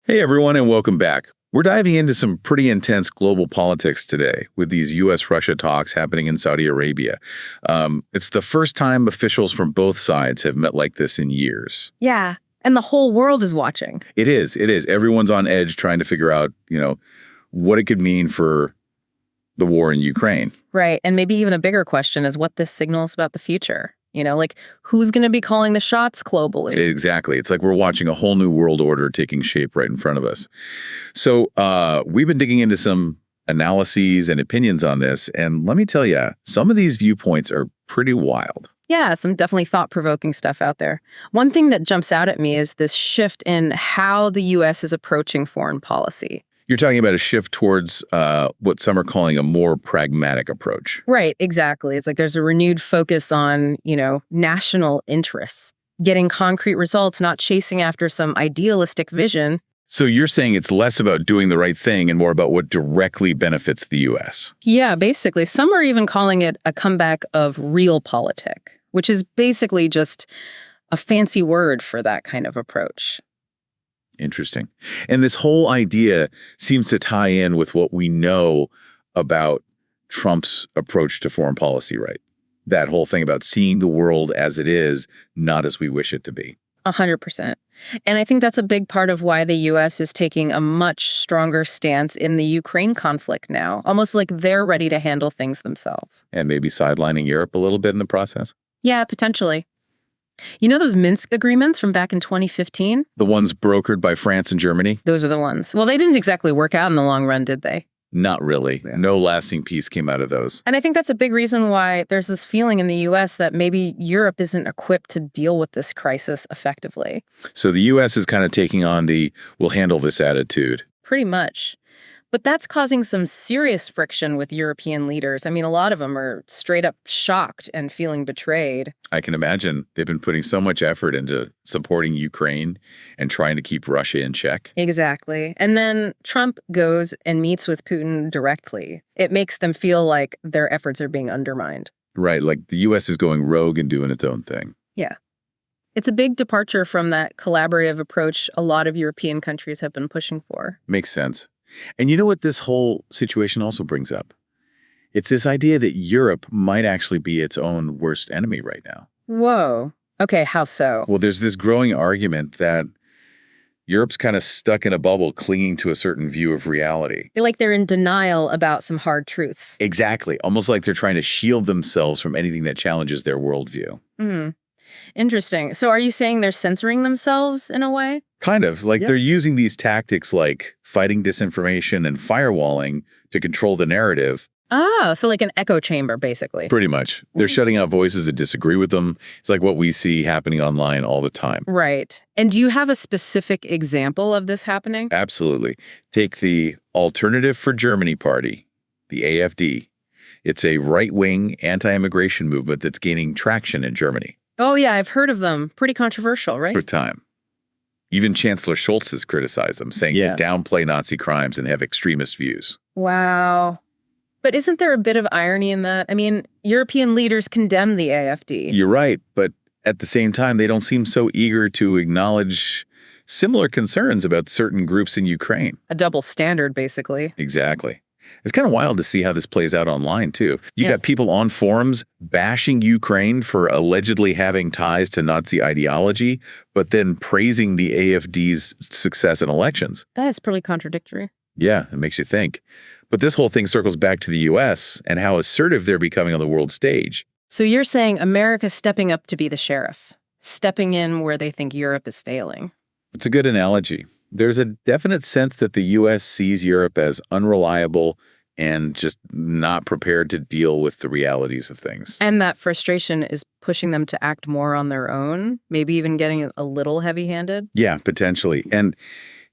Hey everyone, and welcome back. We're diving into some pretty intense global politics today with these U.S. Russia talks happening in Saudi Arabia. It's the first time officials from both sides have met like this in years. Yeah, and the whole world is watching. It is. Everyone's on edge trying to figure out, what it could mean for the war in Ukraine. Right, and maybe even a bigger question is what this signals about the future. Like who's going to be calling the shots globally? Exactly. It's like we're watching a whole new world order taking shape right in front of us. So we've been digging into some analyses and opinions on this. And let me tell you, some of these viewpoints are pretty wild. Yeah, some definitely thought-provoking stuff out there. One thing that jumps out at me is this shift in how the U.S. is approaching foreign policy. You're talking about a shift towards what some are calling a more pragmatic approach. Right, exactly. It's like there's a renewed focus on, national interests, getting concrete results, not chasing after some idealistic vision. So you're saying it's less about doing the right thing and more about what directly benefits the U.S. Yeah, basically. Some are even calling it a comeback of realpolitik, which is basically just a fancy word for that kind of approach. Interesting. And this whole idea seems to tie in with what we know about Trump's approach to foreign policy, right? That whole thing about seeing the world as it is, not as we wish it to be. 100%. And I think that's a big part of why the U.S. is taking a much stronger stance in the Ukraine conflict now, almost like they're ready to handle things themselves. And maybe sidelining Europe a little bit in the process? Yeah, potentially. You know those Minsk agreements from back in 2015? The ones brokered by France and Germany? Those are the ones. Well, they didn't exactly work out in the long run, did they? Not really. Yeah. No lasting peace came out of those. And I think that's a big reason why there's this feeling in the U.S. that maybe Europe isn't equipped to deal with this crisis effectively. So the U.S. is kind of taking on the we'll handle this attitude. Pretty much. But that's causing some serious friction with European leaders. I mean, a lot of them are straight up shocked and feeling betrayed. I can imagine. They've been putting so much effort into supporting Ukraine and trying to keep Russia in check. Exactly. And then Trump goes and meets with Putin directly. It makes them feel like their efforts are being undermined. Right, like the U.S. is going rogue and doing its own thing. Yeah. It's a big departure from that collaborative approach a lot of European countries have been pushing for. Makes sense. And you know what this whole situation also brings up? It's this idea that Europe might actually be its own worst enemy right now. Whoa. Okay, how so? Well, there's this growing argument that Europe's kind of stuck in a bubble clinging to a certain view of reality. They're in denial about some hard truths. Exactly. Almost like they're trying to shield themselves from anything that challenges their worldview. Interesting. So are you saying they're censoring themselves in a way? Kind of. They're using these tactics like fighting disinformation and firewalling to control the narrative. Oh, so like an echo chamber, basically. Pretty much. They're shutting out voices that disagree with them. It's like what we see happening online all the time. Right. And do you have a specific example of this happening? Absolutely. Take the Alternative for Germany Party, the AfD. It's a right-wing anti-immigration movement that's gaining traction in Germany. Oh, yeah, I've heard of them. Pretty controversial, right? For time. Even Chancellor Scholz has criticized them, saying they downplay Nazi crimes and have extremist views. Wow. But isn't there a bit of irony in that? I mean, European leaders condemn the AfD. You're right, but at the same time, they don't seem so eager to acknowledge similar concerns about certain groups in Ukraine. A double standard, basically. Exactly. It's kind of wild to see how this plays out online, too. You got people on forums bashing Ukraine for allegedly having ties to Nazi ideology, but then praising the AfD's success in elections. That is pretty contradictory. Yeah, it makes you think. But this whole thing circles back to the U.S. and how assertive they're becoming on the world stage. So you're saying America's stepping up to be the sheriff, stepping in where they think Europe is failing. It's a good analogy. There's a definite sense that the U.S. sees Europe as unreliable and just not prepared to deal with the realities of things. And that frustration is pushing them to act more on their own, maybe even getting a little heavy-handed? Yeah, potentially. And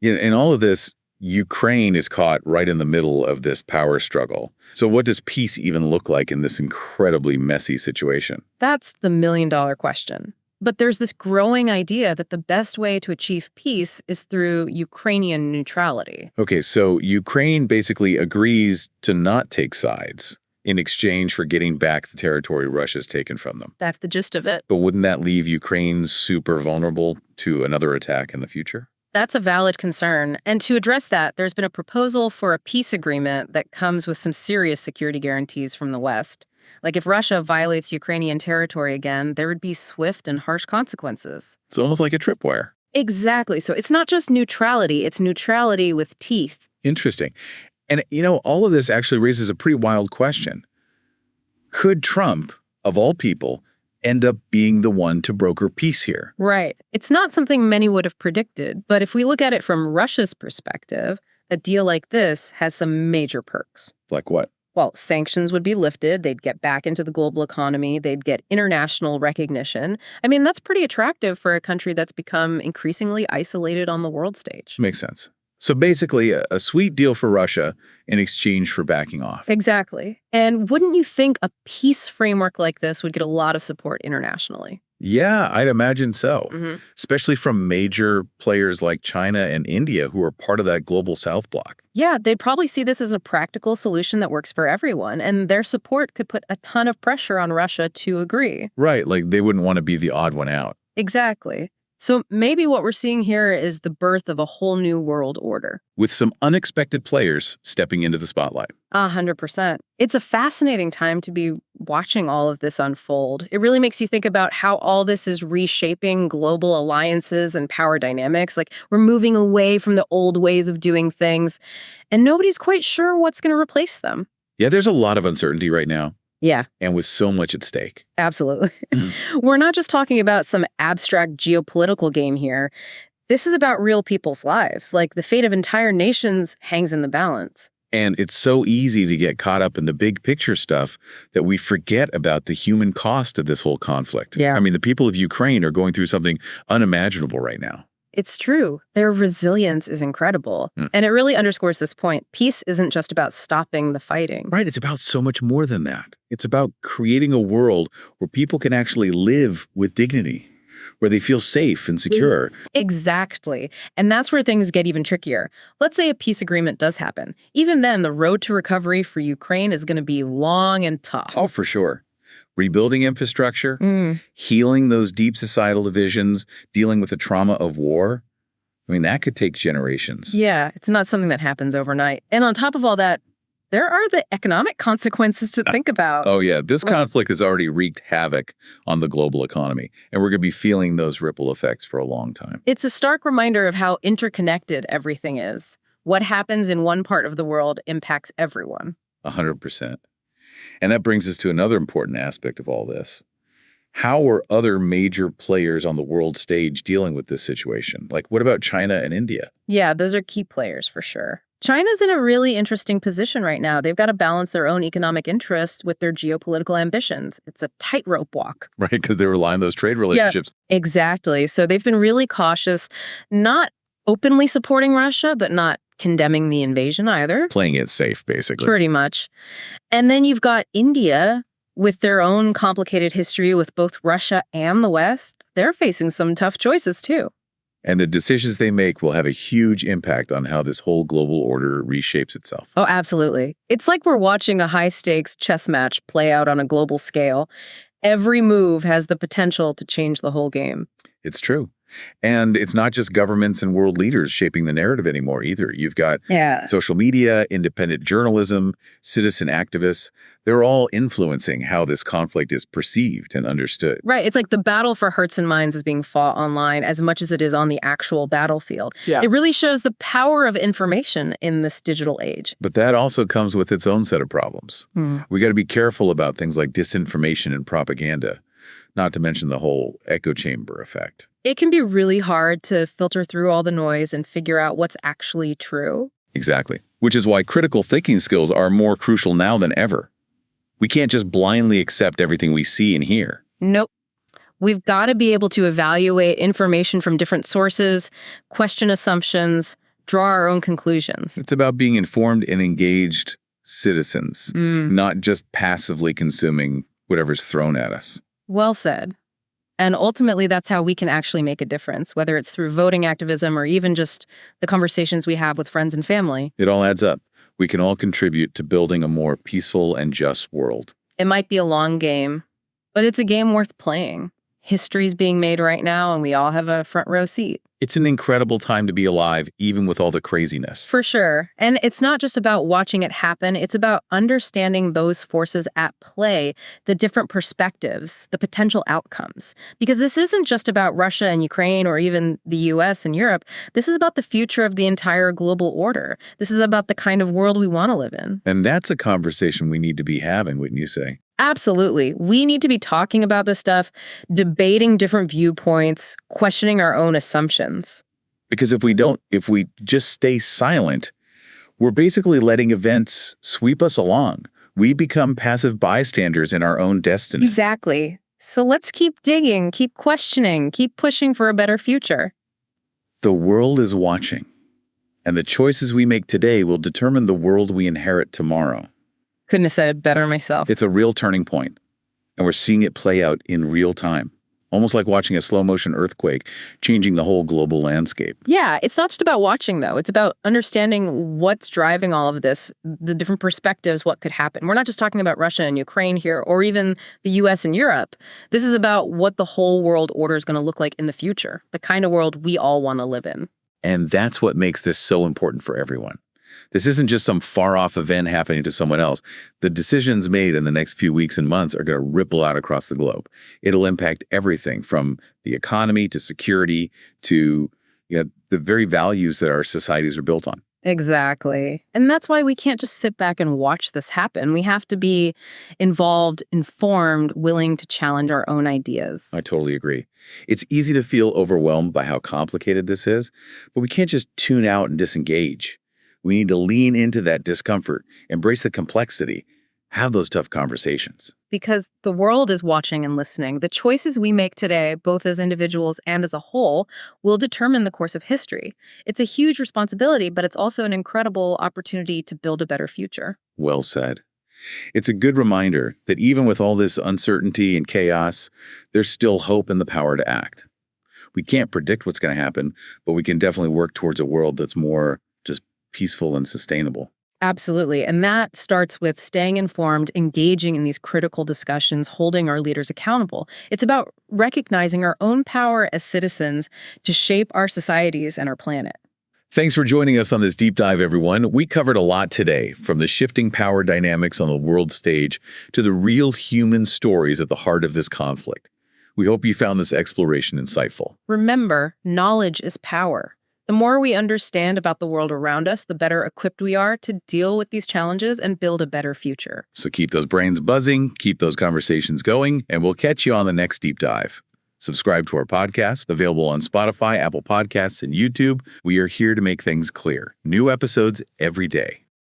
in all of this, Ukraine is caught right in the middle of this power struggle. So what does peace even look like in this incredibly messy situation? That's the million-dollar question. But there's this growing idea that the best way to achieve peace is through Ukrainian neutrality. Okay, so Ukraine basically agrees to not take sides in exchange for getting back the territory Russia's taken from them. That's the gist of it. But wouldn't that leave Ukraine super vulnerable to another attack in the future? That's a valid concern. And to address that, there's been a proposal for a peace agreement that comes with some serious security guarantees from the West. Like if Russia violates Ukrainian territory again, there would be swift and harsh consequences. It's almost like a tripwire. Exactly. So it's not just neutrality, it's neutrality with teeth. Interesting. And, all of this actually raises a pretty wild question. Could Trump, of all people, end up being the one to broker peace here? Right. It's not something many would have predicted, but if we look at it from Russia's perspective, a deal like this has some major perks. Like what? Well, sanctions would be lifted, they'd get back into the global economy, they'd get international recognition. I mean, that's pretty attractive for a country that's become increasingly isolated on the world stage. Makes sense. So basically, a sweet deal for Russia in exchange for backing off. Exactly. And wouldn't you think a peace framework like this would get a lot of support internationally? Yeah, I'd imagine so. Mm-hmm. Especially from major players like China and India who are part of that global South bloc. Yeah, they'd probably see this as a practical solution that works for everyone, and their support could put a ton of pressure on Russia to agree. Right, like they wouldn't want to be the odd one out. Exactly. So maybe what we're seeing here is the birth of a whole new world order. With some unexpected players stepping into the spotlight. 100%. It's a fascinating time to be watching all of this unfold. It really makes you think about how all this is reshaping global alliances and power dynamics. Like we're moving away from the old ways of doing things, and nobody's quite sure what's going to replace them. Yeah, there's a lot of uncertainty right now. Yeah. And with so much at stake. Absolutely. We're not just talking about some abstract geopolitical game here. This is about real people's lives. Like the fate of entire nations hangs in the balance. And it's so easy to get caught up in the big picture stuff that we forget about the human cost of this whole conflict. Yeah. I mean, the people of Ukraine are going through something unimaginable right now. It's true. Their resilience is incredible. And it really underscores this point. Peace isn't just about stopping the fighting. Right. It's about so much more than that. It's about creating a world where people can actually live with dignity, where they feel safe and secure. Exactly. And that's where things get even trickier. Let's say a peace agreement does happen. Even then, the road to recovery for Ukraine is going to be long and tough. Oh, for sure. Rebuilding infrastructure, healing those deep societal divisions, dealing with the trauma of war. I mean, that could take generations. Yeah, it's not something that happens overnight. And on top of all that, there are the economic consequences to think about. Oh, yeah. This conflict has already wreaked havoc on the global economy, and we're going to be feeling those ripple effects for a long time. It's a stark reminder of how interconnected everything is. What happens in one part of the world impacts everyone. 100%. And that brings us to another important aspect of all this. How are other major players on the world stage dealing with this situation? Like, what about China and India? Yeah, those are key players for sure. China's in a really interesting position right now. They've got to balance their own economic interests with their geopolitical ambitions. It's a tightrope walk. Right, because they rely on those trade relationships. Yeah, exactly. So they've been really cautious, not openly supporting Russia, but not condemning the invasion either. Playing it safe, basically. Pretty much. And then you've got India with their own complicated history with both Russia and the West. They're facing some tough choices too. And the decisions they make will have a huge impact on how this whole global order reshapes itself. Oh, absolutely. It's like we're watching a high-stakes chess match play out on a global scale. Every move has the potential to change the whole game. It's true. And it's not just governments and world leaders shaping the narrative anymore either. You've got social media, independent journalism, citizen activists. They're all influencing how this conflict is perceived and understood. Right. It's like the battle for hearts and minds is being fought online as much as it is on the actual battlefield. Yeah. It really shows the power of information in this digital age. But that also comes with its own set of problems. We got to be careful about things like disinformation and propaganda, not to mention the whole echo chamber effect. It can be really hard to filter through all the noise and figure out what's actually true. Exactly. Which is why critical thinking skills are more crucial now than ever. We can't just blindly accept everything we see and hear. Nope. We've got to be able to evaluate information from different sources, question assumptions, draw our own conclusions. It's about being informed and engaged citizens, not just passively consuming whatever's thrown at us. Well said. And ultimately, that's how we can actually make a difference, whether it's through voting activism or even just the conversations we have with friends and family. It all adds up. We can all contribute to building a more peaceful and just world. It might be a long game, but it's a game worth playing. History's being made right now, and we all have a front row seat. It's an incredible time to be alive, even with all the craziness. For sure. And it's not just about watching it happen, it's about understanding those forces at play, the different perspectives, the potential outcomes. Because this isn't just about Russia and Ukraine or even the U.S. and Europe. This is about the future of the entire global order. This is about the kind of world we want to live in. And that's a conversation we need to be having, wouldn't you say? Absolutely. We need to be talking about this stuff, debating different viewpoints, questioning our own assumptions. Because if we just stay silent, we're basically letting events sweep us along. We become passive bystanders in our own destiny. Exactly. So let's keep digging, keep questioning, keep pushing for a better future. The world is watching, and the choices we make today will determine the world we inherit tomorrow. Couldn't have said it better myself. It's a real turning point, and we're seeing it play out in real time, almost like watching a slow-motion earthquake changing the whole global landscape. Yeah, it's not just about watching, though. It's about understanding what's driving all of this, the different perspectives, what could happen. We're not just talking about Russia and Ukraine here, or even the U.S. and Europe. This is about what the whole world order is going to look like in the future, the kind of world we all want to live in. And that's what makes this so important for everyone. This isn't just some far-off event happening to someone else. The decisions made in the next few weeks and months are going to ripple out across the globe. It'll impact everything from the economy to security to, the very values that our societies are built on. Exactly. And that's why we can't just sit back and watch this happen. We have to be involved, informed, willing to challenge our own ideas. I totally agree. It's easy to feel overwhelmed by how complicated this is, but we can't just tune out and disengage. We need to lean into that discomfort, embrace the complexity, have those tough conversations. Because the world is watching and listening. The choices we make today, both as individuals and as a whole, will determine the course of history. It's a huge responsibility, but it's also an incredible opportunity to build a better future. Well said. It's a good reminder that even with all this uncertainty and chaos, there's still hope and the power to act. We can't predict what's going to happen, but we can definitely work towards a world that's more just peaceful and sustainable. Absolutely. And that starts with staying informed, engaging in these critical discussions, holding our leaders accountable. It's about recognizing our own power as citizens to shape our societies and our planet. Thanks for joining us on this deep dive, everyone. We covered a lot today, from the shifting power dynamics on the world stage to the real human stories at the heart of this conflict. We hope you found this exploration insightful. Remember, knowledge is power. The more we understand about the world around us, the better equipped we are to deal with these challenges and build a better future. So keep those brains buzzing, keep those conversations going, and we'll catch you on the next deep dive. Subscribe to our podcast, available on Spotify, Apple Podcasts, and YouTube. We are here to make things clear. New episodes every day.